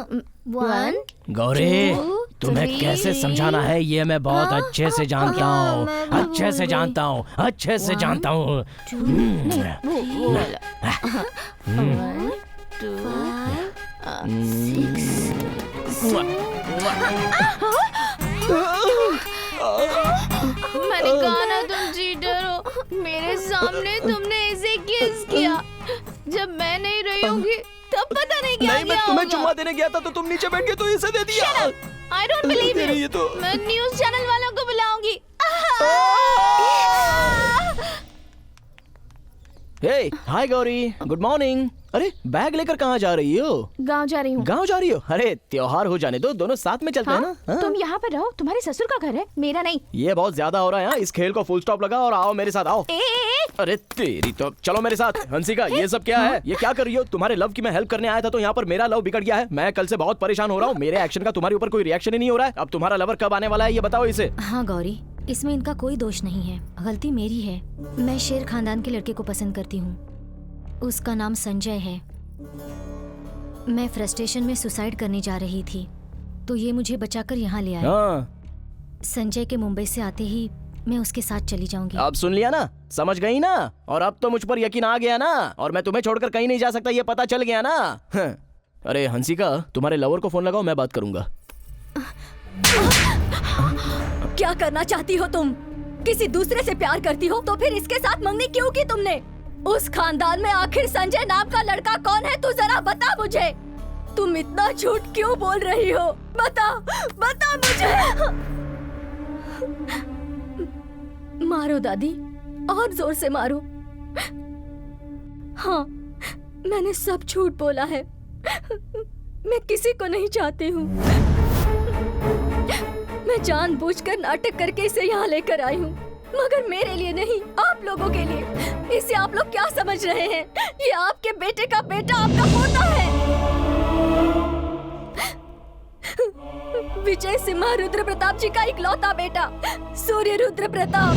1 गौरी, 2 तुम्हें 3 कैसे समझाना है ये मैं बहुत अच्छे से जानता हूँ, अच्छे से जानता हूँ, अच्छे से जानता हूँ। 1 2 मैंने कहा ना तुम चीटर हो। मेरे सामने तुमने इसे किस किया। जब मैं नहीं रही होंगी तब पता नहीं क्या नहीं, मैं किया तुम्हें होगा। चुम्मा देने गया था तो तुम नीचे बैठ गए तो इसे दे दिया। I don't believe मेरी you। ये तो मैं न्यूज़ चैनल वालों को बुलाऊंगी। हे, हाय गौरी, गुड मॉर्निंग। अरे बैग लेकर कहाँ जा रही हो? गांव जा रही हूँ। गाँव जा रही हो? अरे त्योहार हो जाने दो, दोनों साथ में चलते हैं ना। हाँ? तुम यहाँ पर रहो, तुम्हारे ससुर का घर है, मेरा नहीं। ये बहुत ज्यादा हो रहा है। इस खेल को फुल स्टॉप लगा और आओ मेरे साथ, आओ। अरे तेरी तो, चलो मेरे साथ। हंसिका, ये सब क्या है? ये क्या कर रही हो? तुम्हारे लव की मैं हेल्प करने आया था तो यहाँ पर मेरा लव बिगड़ गया है। मैं कल से बहुत परेशान हो रहा हूँ। मेरे एक्शन का तुम्हारे ऊपर कोई रिएक्शन ही नहीं हो रहा है। अब तुम्हारा लवर कब आने वाला है ये बताओ इसे। हाँ गौरी, इसमें इनका कोई दोष नहीं है, गलती मेरी है। मैं शेर खानदान के लड़के को पसंद करती हूँ, उसका नाम संजय है। मैं फ्रस्ट्रेशन में सुसाइड करने जा रही थी तो ये मुझे बचाकर यहाँ ले आया। हाँ। संजय के मुंबई से आते ही मैं उसके साथ चली जाऊंगी। अब सुन लिया ना, समझ गई ना? और अब तो मुझ पर यकीन आ गया ना, और मैं तुम्हें छोड़कर कहीं नहीं जा सकता, ये पता चल गया ना। अरे हंसिका, तुम्हारे लवर को फोन लगाओ, मैं बात करूंगा। क्या करना चाहती हो तुम? किसी दूसरे से प्यार करती हो तो फिर इसके साथ मंगनी क्यों की तुमने? उस खानदान में आखिर संजय नाम का लड़का कौन है? तू जरा बता मुझे। तुम इतना झूठ क्यों बोल रही हो? बता, बता मुझे। मारो दादी, और जोर से मारो। हाँ, मैंने सब झूठ बोला है। मैं किसी को नहीं चाहती हूँ। मैं जानबूझकर नाटक करके इसे यहाँ लेकर आई हूँ, मगर मेरे लिए नहीं, आप लोगों के लिए। इसे आप लोग क्या समझ रहे हैं? ये आपके बेटे का बेटा, आपका पोता है। विजय सिम्हा रुद्र प्रताप जी का इकलौता बेटा, सूर्य रुद्र प्रताप।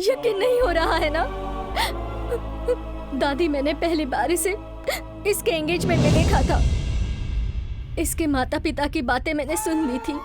यकीन नहीं हो रहा है ना? दादी, मैंने पहली बार इसे इसके एंगेजमेंट में देखा था। इसके माता पिता की बातें मैंने सुन ली थी।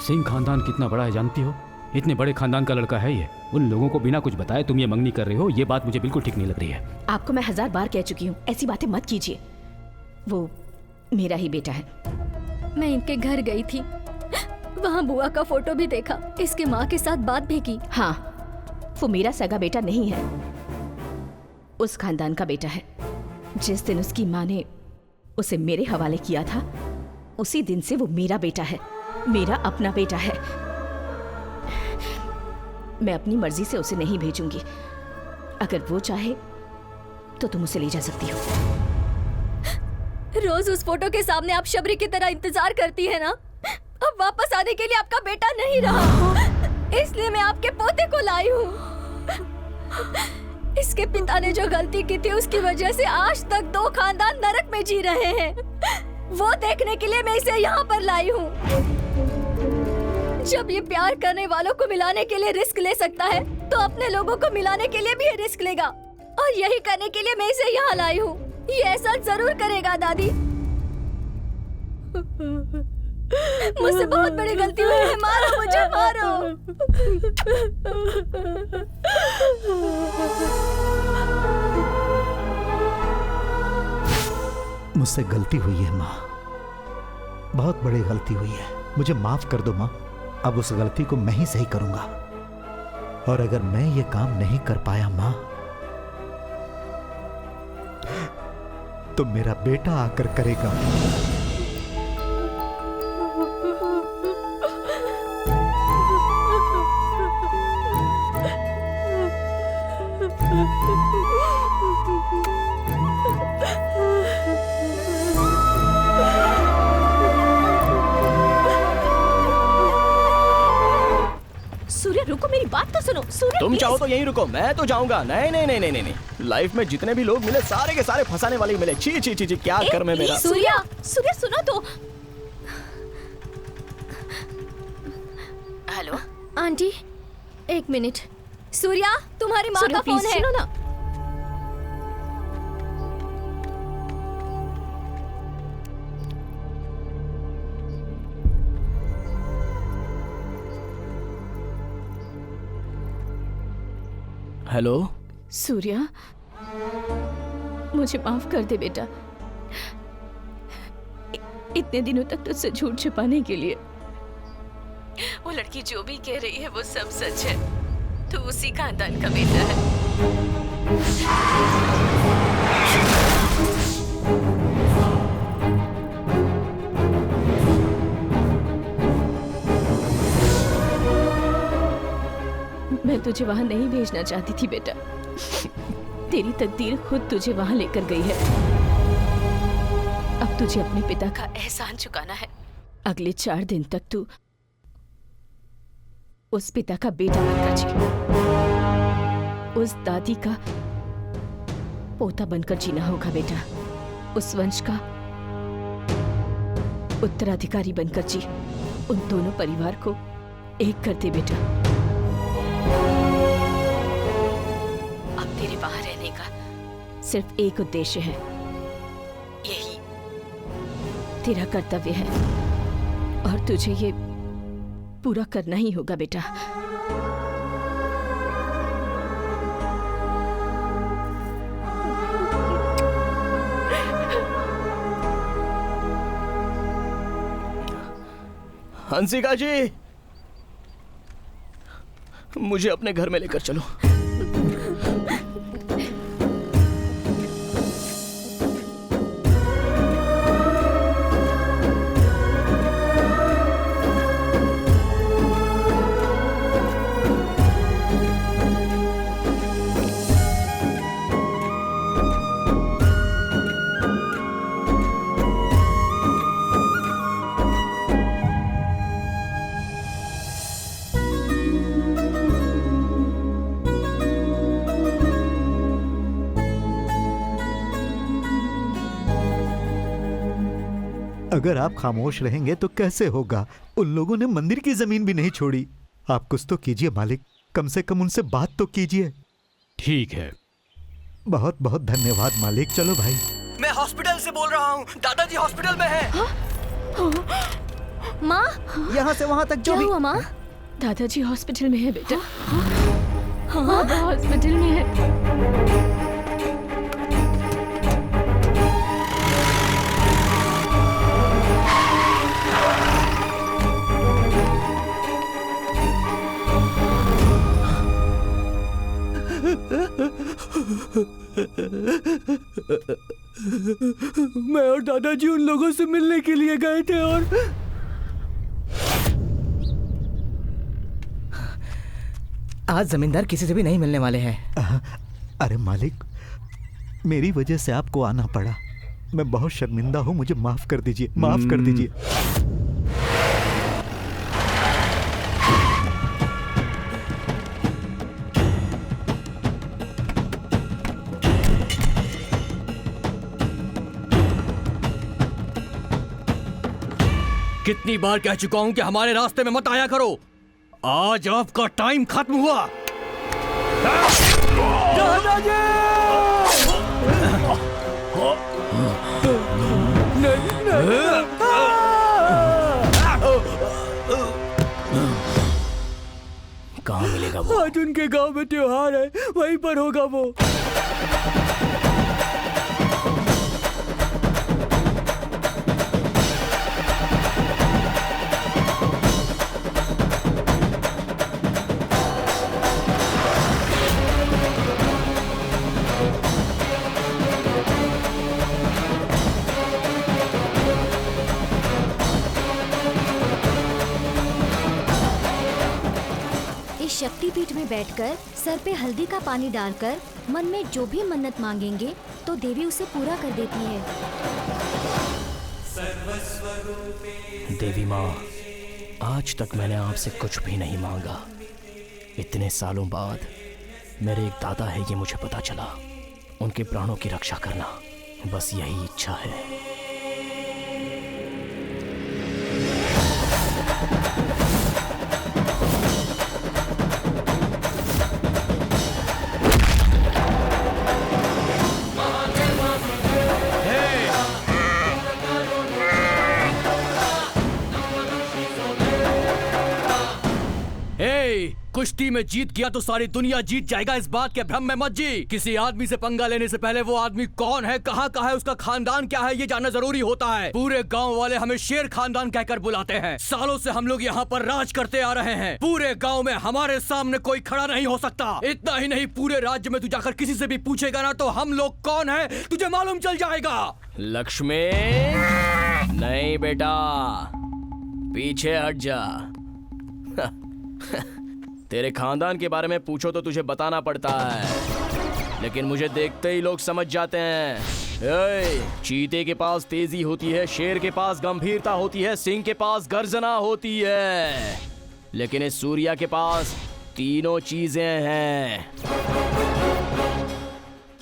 सिंह खानदान कितना बड़ा है जानती हो? इतने बड़े खानदान का लड़का है ये। उन लोगों को बिना कुछ बताए तुम ये मंगनी कर रहे हो, ये बात मुझे बिल्कुल ठीक नहीं लग रही है। आपको मैं 1000 बार कह चुकी हूँ, ऐसी बातें मत कीजिए। वो मेरा ही बेटा है। मैं इनके घर गई थी, वहाँ बुआ का फोटो भी देखा, इसके माँ के साथ बात भी की। हाँ, वो मेरा सगा बेटा नहीं है, उस खानदान का बेटा है। जिस दिन उसकी माँ ने उसे मेरे हवाले किया था, उसी दिन से वो मेरा बेटा है, मेरा अपना बेटा है। मैं अपनी मर्जी से उसे नहीं भेजूंगी। अगर वो चाहे तो तुम उसे ले जा सकती हो। रोज उस फोटो के सामने आप शबरी की तरह इंतजार करती है ना? अब वापस आने के लिए आपका बेटा नहीं रहा, इसलिए मैं आपके पोते को लाई हूँ। इसके पिता ने जो गलती की थी उसकी वजह से आज तक 2 खानदान नरक में जी रहे हैं। वो देखने के लिए मैं इसे यहाँ पर लाई हूँ। जब ये प्यार करने वालों को मिलाने के लिए रिस्क ले सकता है तो अपने लोगों को मिलाने के लिए भी ये रिस्क लेगा, और यही करने के लिए मैं इसे यहाँ लाई हूँ। ये ऐसा जरूर करेगा दादी। मुझसे बहुत बड़ी गलती हुई है, मारो मुझे, मारो। मुझसे गलती हुई है माँ, बहुत बड़ी गलती हुई है, मुझे माफ कर दो माँ। अब उस गलती को मैं ही सही करूंगा, और अगर मैं ये काम नहीं कर पाया माँ, तो मेरा बेटा आकर करेगा। सूर्य रुको, मेरी बात तो सुनो। सूर्य तुम please। चाहो तो यहीं रुको, मैं तो जाऊंगा। नहीं नहीं नहीं नहीं नहीं, लाइफ में जितने भी लोग मिले सारे के सारे फंसाने वाले ही मिले। ची ची ची ची, क्या कर में मेरा। सूर्य, सूर्य सुनो तो। Hello aunty, 1 minute. सूर्या, तुम्हारी माँ सूर्या, का फोन please, है। सुनो ना। हेलो। सूर्या, मुझे माफ कर दे बेटा। इतने दिनों तक तुझसे झूठ छुपाने के लिए। वो लड़की जो भी कह रही है वो सब सच है। तू उसी खानदान का बेटा है। मैं तुझे वहां नहीं भेजना चाहती थी बेटा। तेरी तकदीर खुद तुझे वहां लेकर गई है। अब तुझे अपने पिता का एहसान चुकाना है। अगले 4 दिन तक तू उस पिता का बेटा बनकर जी, उस दादी का पोता बनकर जीना होगा बेटा। उस वंश का उत्तराधिकारी बनकर जी। उन दोनों परिवार को एक कर दे बेटा। अब तेरे वहां रहने का सिर्फ एक उद्देश्य है, यही तेरा कर्तव्य है और तुझे ये पूरा करना ही होगा बेटा। हंसिका जी, मुझे अपने घर में लेकर चलो। अगर आप खामोश रहेंगे तो कैसे होगा? उन लोगों ने मंदिर की जमीन भी नहीं छोड़ी। आप कुछ तो कीजिए मालिक, कम से कम उनसे बात तो कीजिए। ठीक है। बहुत बहुत धन्यवाद मालिक। चलो भाई। मैं हॉस्पिटल से बोल रहा हूँ। दादाजी हॉस्पिटल में हैं। माँ, यहाँ से वहाँ तक जो क्या भी। हुआ माँ? दादाजी हॉस्पिटल में है बेटा। हाँ, हॉस्पिटल में है। मैं और दादाजी उन लोगों से मिलने के लिए गए थे और आज जमींदार किसी से भी नहीं मिलने वाले हैं। अरे मालिक, मेरी वजह से आपको आना पड़ा। मैं बहुत शर्मिंदा हूँ, मुझे माफ कर दीजिए, माफ कर दीजिए। कितनी बार कह चुका हूं कि हमारे रास्ते में मत आया करो। आज आपका टाइम खत्म हुआ। दादाजी! कहाँ मिलेगा वो? आज उनके गांव में त्योहार है, वहीं पर होगा वो। शक्तिपीठ में बैठकर सर पे हल्दी का पानी डालकर मन में जो भी मन्नत मांगेंगे तो देवी उसे पूरा कर देती है। देवी माँ, आज तक मैंने आपसे कुछ भी नहीं मांगा। इतने सालों बाद मेरे एक दादा है, ये मुझे पता चला। उनके प्राणों की रक्षा करना, बस यही इच्छा है। कुछ कुश्ती में जीत गया तो सारी दुनिया जीत जाएगा, इस बात के भ्रम में मत जी। किसी आदमी से पंगा लेने से पहले वो आदमी कौन है, कहाँ का है, उसका खानदान क्या है, ये जानना जरूरी होता है। पूरे गांव वाले हमें शेर खानदान कहकर बुलाते हैं। सालों से हम लोग यहाँ पर राज करते आ रहे हैं। पूरे गांव में हमारे सामने कोई खड़ा नहीं हो सकता। इतना ही नहीं, पूरे राज्य में तू जाकर किसी से भी पूछेगा ना तो हम लोग कौन है तुझे मालूम चल जाएगा। लक्ष्मी, नहीं बेटा, पीछे हट जा। तेरे खानदान के बारे में पूछो तो तुझे बताना पड़ता है, लेकिन मुझे देखते ही लोग समझ जाते हैं। चीते के पास तेजी होती है, शेर के पास गंभीरता होती है, सिंह के पास गर्जना होती है, लेकिन इस सूर्या के पास तीनों चीजें हैं।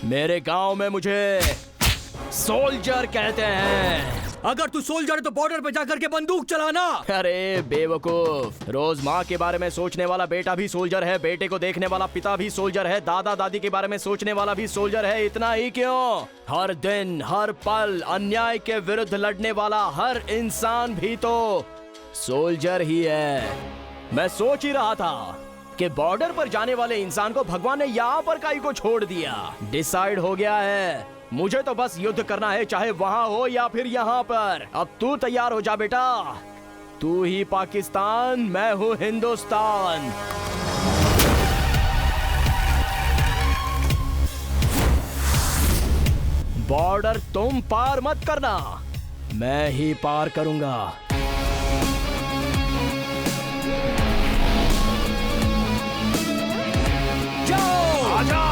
मेरे गांव में मुझे सोल्जर कहते हैं। अगर तू सोल्जर है तो बॉर्डर पे जाकर के बंदूक चलाना। अरे बेवकूफ, रोज माँ के बारे में सोचने वाला बेटा भी सोल्जर है, बेटे को देखने वाला पिता भी सोल्जर है, दादा दादी के बारे में सोचने वाला भी सोल्जर है। इतना ही क्यों, हर दिन हर पल अन्याय के विरुद्ध लड़ने वाला हर इंसान भी तो सोल्जर ही है। मैं सोच ही रहा था कि बॉर्डर पर जाने वाले इंसान को भगवान ने यहाँ पर काई को छोड़ दिया। डिसाइड हो गया है, मुझे तो बस युद्ध करना है, चाहे वहां हो या फिर यहाँ पर। अब तू तैयार हो जा बेटा, तू ही पाकिस्तान, मैं हूँ हिंदुस्तान। बॉर्डर तुम पार मत करना, मैं ही पार करूंगा। जाओ, आजा।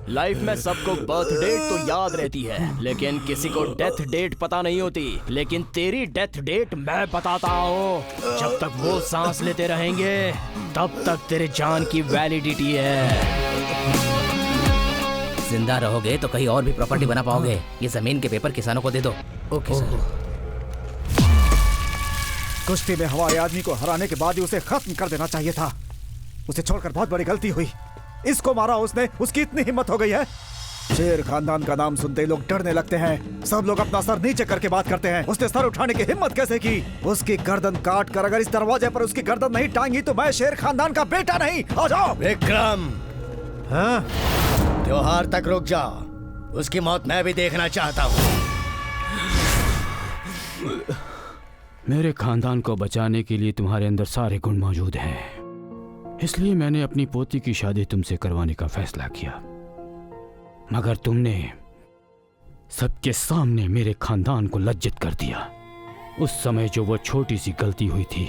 लाइफ में सबको बर्थ डेट तो याद रहती है, लेकिन किसी को डेथ डेट पता नहीं होती। लेकिन तेरी डेथ डेट मैं बताता हूँ। जब तक वो सांस लेते रहेंगे तब तक तेरे जान की वैलिडिटी है। जिंदा रहोगे तो कहीं और भी प्रॉपर्टी बना पाओगे। ये जमीन के पेपर किसानों को दे दो। Okay sir. कुश्ती में हमारे आदमी को हराने के बाद ही उसे खत्म कर देना चाहिए था। उसे छोड़कर बहुत बड़ी गलती हुई। इसको मारा उसने, उसकी इतनी हिम्मत हो गई है। शेर खानदान का नाम सुनते ही लोग डरने लगते हैं। सब लोग अपना सर नीचे करके बात करते हैं। उसने सर उठाने की हिम्मत कैसे की? उसकी गर्दन काट कर अगर इस दरवाजे पर उसकी गर्दन नहीं टांगी तो मैं शेर खानदान का बेटा नहीं। आ जाओ। विक्रम, हाँ? त्योहार तक रुक जाओ, उसकी मौत मैं भी देखना चाहता हूँ। मेरे खानदान को बचाने के लिए तुम्हारे अंदर सारे गुण मौजूद हैं, इसलिए मैंने अपनी पोती की शादी तुमसे करवाने का फैसला किया। मगर तुमने सबके सामने मेरे खानदान को लज्जित कर दिया। उस समय जो वो छोटी सी गलती हुई थी,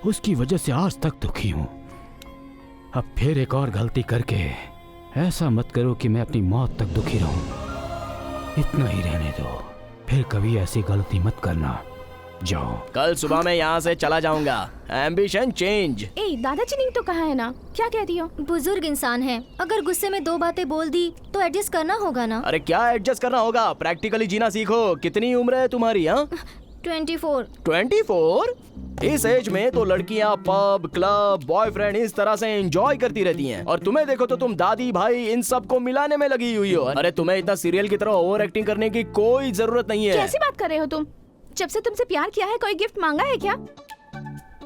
उसकी वजह से आज तक दुखी हूं। अब फिर एक और गलती करके ऐसा मत करो कि मैं अपनी मौत तक दुखी रहूं। इतना ही रहने दो, फिर कभी ऐसी गलती मत करना। जाओ। कल सुबह मैं यहाँ से चला जाऊंगा। Ambition change. दादाजी नहीं तो कहा है ना, क्या कहती हो? बुजुर्ग इंसान है, अगर गुस्से में दो बातें बोल दी तो एडजस्ट करना होगा ना। अरे क्या एडजस्ट करना होगा, प्रैक्टिकली जीना सीखो। कितनी उम्र है तुम्हारी? 24। 24? इस एज में तो लड़कियां पब, क्लब, बॉयफ्रेंड इस तरह से एंजॉय करती रहती हैं। और तुम्हें देखो तो तुम दादी भाई इन सब को मिलाने में लगी हुई हो। अरे तुम्हें इतना सीरियल की तरह ओवर एक्टिंग करने की कोई जरूरत नहीं है। कैसी बात कर रहे हो तुम? जब से तुमसे प्यार किया है कोई गिफ्ट मांगा है क्या?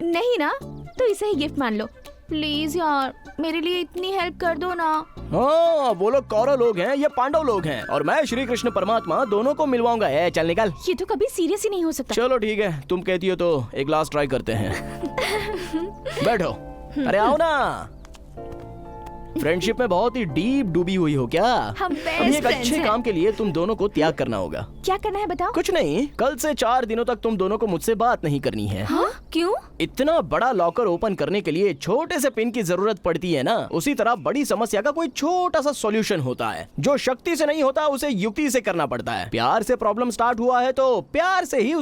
नहीं ना, तो इसे ही गिफ्ट मान लो। प्लीज यार मेरे लिए इतनी हेल्प कर दो ना। हाँ, वो लोग कौरव लोग हैं, ये पांडव लोग हैं, और मैं श्री कृष्ण परमात्मा दोनों को मिलवाऊंगा। चल निकल। ये तो कभी सीरियस ही नहीं हो सकता। चलो ठीक है, तुम कहती हो तो एक ग्लास ट्राई करते हैं। बैठो। अरे आओ ना। फ्रेंडशिप में बहुत ही डीप डूबी हुई हो क्या? हम अभी एक अच्छे काम के लिए तुम दोनों को त्याग करना होगा। क्या करना है बताओ? कुछ नहीं, कल से 4 दिनों तक तुम दोनों को मुझसे बात नहीं करनी है। हाँ? क्यों? इतना बड़ा लॉकर ओपन करने के लिए छोटे से पिन की जरूरत पड़ती है ना, उसी तरह बड़ी समस्या का कोई छोटा सा सॉल्यूशन होता है। जो शक्ति से नहीं होता उसे युक्ति से करना पड़ता है। प्यार से प्रॉब्लम स्टार्ट हुआ है तो प्यार से ही उसका